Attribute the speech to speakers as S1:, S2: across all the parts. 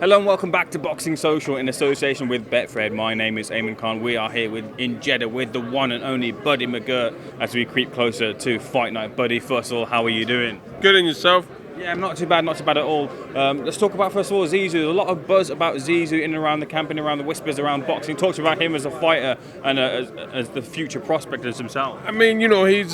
S1: Hello and welcome back to Boxing Social in association with Betfred. My name is Ayman. We are here in Jeddah with the one and only Buddy McGirt as we creep closer to fight night. Buddy, first of all, how are you doing?
S2: Good, and yourself?
S1: Yeah, I'm not too bad at all. Let's talk about, first of all, Zizou. There's a lot of buzz about Zizou in and around the camp, in and around the whispers around boxing. Talks about him as a fighter and as the future prospect as himself.
S2: I mean, you know, he's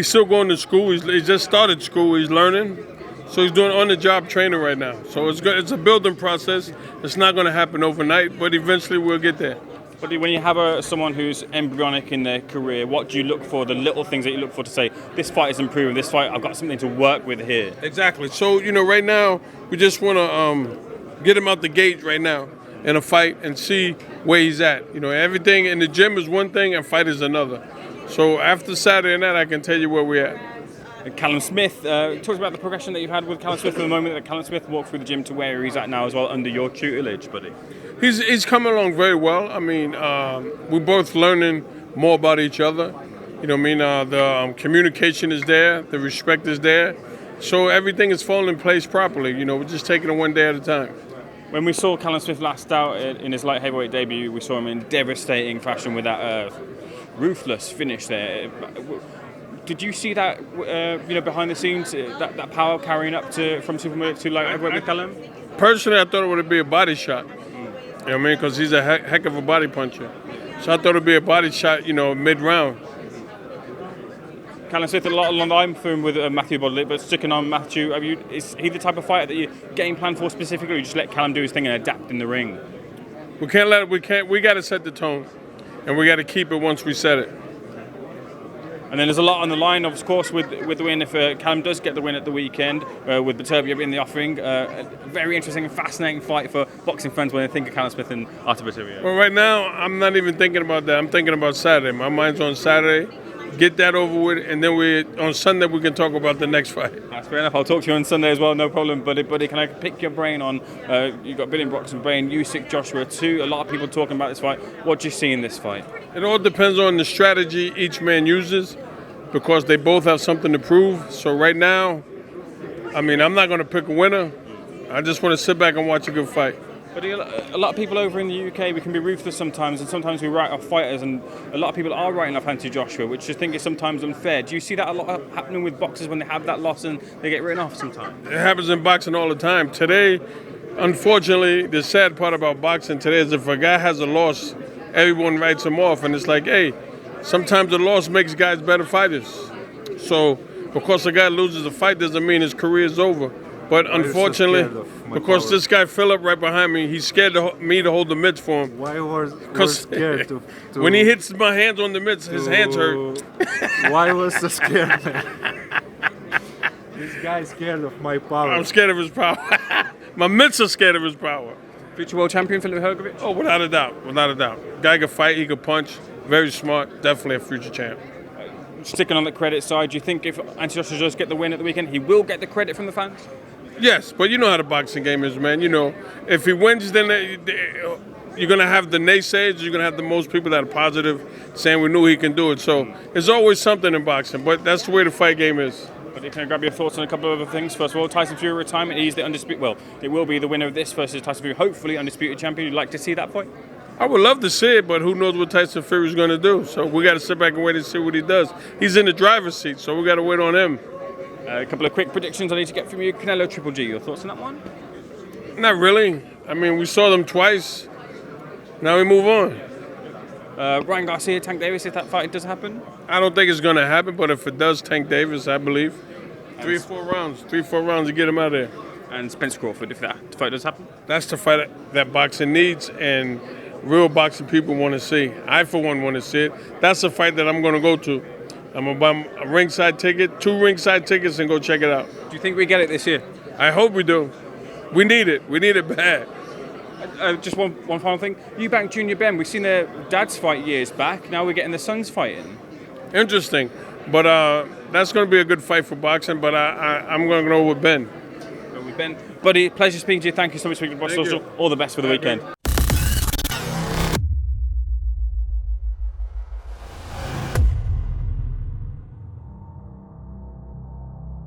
S2: still going to school. He just started school. He's learning. So he's doing on-the-job training right now. So it's good. It's a building process. It's not going to happen overnight, but eventually we'll get there.
S1: But when you have someone who's embryonic in their career, what do you look for, the little things that you look for to say, this fight is improving, this fight, I've got something to work with here?
S2: Exactly. So, you know, right now, we just want to get him out the gate right now in a fight and see where he's at. You know, everything in the gym is one thing and fight is another. So after Saturday night, I can tell you where we're at.
S1: Callum Smith, talk about the progression that you've had with Callum Smith from the moment that Callum Smith walked through the gym to where he's at now as well under your tutelage, buddy.
S2: He's coming along very well. I mean, we're both learning more about each other. You know what I mean? The communication is there, the respect is there. So everything is falling in place properly. You know, we're just taking it one day at a time.
S1: When we saw Callum Smith last out in his light heavyweight debut, we saw him in devastating fashion with that ruthless finish there. Did you see that, behind the scenes, that power carrying up from super to light heavyweight with Callum?
S2: Personally, I thought it would be a body shot. You know what I mean? Because he's a heck of a body puncher. So I thought it would be a body shot, mid-round.
S1: Callum Smith, a lot of line for him with Matthew Bodley, but sticking on Matthew, is he the type of fighter that you game plan for specifically, or you just let Callum do his thing and adapt in the ring?
S2: We got to set the tone, and we got to keep it once we set it.
S1: And then there's a lot on the line, of course, with the win. If Callum does get the win at the weekend, with Baturbia in the offering, a very interesting and fascinating fight for boxing fans when they think of Callum Smith and Artur Baturbia.
S2: Well, right now, I'm not even thinking about that. I'm thinking about Saturday. My mind's on Saturday. Get that over with, and then on Sunday we can talk about the next fight.
S1: That's fair enough. I'll talk to you on Sunday as well, no problem. Buddy, can I pick your brain on, you've got Billion Boxing brain, Usyk-Joshua too. A lot of people talking about this fight. What do you see in this fight?
S2: It all depends on the strategy each man uses, because they both have something to prove. So right now, I mean, I'm not going to pick a winner. I just want to sit back and watch a good fight.
S1: But a lot of people over in the UK, we can be ruthless sometimes, and sometimes we write off fighters, and a lot of people are writing off Usyk-Joshua, which I think is sometimes unfair. Do you see that a lot happening with boxers when they have that loss and they get written off sometimes?
S2: It happens in boxing all the time. Today, unfortunately, the sad part about boxing today is if a guy has a loss, everyone writes him off, and it's like, hey, sometimes the loss makes guys better fighters. So because a guy loses a fight doesn't mean his career is over. But unfortunately, because this guy Philip right behind me, he's scared me to hold the mitts for him.
S3: Why were scared to
S2: when he hits my hands on the mitts, his hands hurt.
S3: Why was so scared? This guy's scared of my power.
S2: I'm scared of his power. My mitts are scared of his power.
S1: Future world champion Filip Hrgović?
S2: Oh, without a doubt. Guy can fight, he can punch. Very smart, definitely a future champ.
S1: Sticking on the credit side, do you think if Usyk-Joshua does get the win at the weekend, he will get the credit from the fans?
S2: Yes, but you know how the boxing game is, man. You know, if he wins, then you're going to have the naysayers, you're going to have the most people that are positive, saying we knew he can do it. So there's always something in boxing, but that's the way the fight game is.
S1: But can I grab your thoughts on a couple of other things? First of all, Tyson Fury retirement, he's the undisputed, well, it will be the winner of this versus Tyson Fury, hopefully undisputed champion. You'd like to see that fight?
S2: I would love to see it, but who knows what Tyson Fury is going to do. So we got to sit back and wait and see what he does. He's in the driver's seat, so we got to wait on him.
S1: A couple of quick predictions I need to get from you. Canelo Triple G, your thoughts on that one?
S2: Not really. I mean, we saw them twice. Now we move on.
S1: Ryan Garcia, Tank Davis, if that fight does happen?
S2: I don't think it's going to happen, but if it does, Tank Davis, I believe. 3-4 rounds to get him out of there.
S1: And Spence Crawford, if that fight does happen?
S2: That's the fight that boxing needs and real boxing people want to see. I, for one, want to see it. That's the fight that I'm going to go to. I'm going to buy a ringside ticket, 2 ringside tickets, and go check it out.
S1: Do you think we get it this year?
S2: I hope we do. We need it. We need it bad.
S1: Just one final thing. Eubank Jr. Ben, we've seen their dads fight years back. Now we're getting the sons fighting.
S2: Interesting. But that's going to be a good fight for boxing, but I'm going to go with Ben.
S1: Buddy, pleasure speaking to you. Thank you so much for being on Social. All the best for the weekend.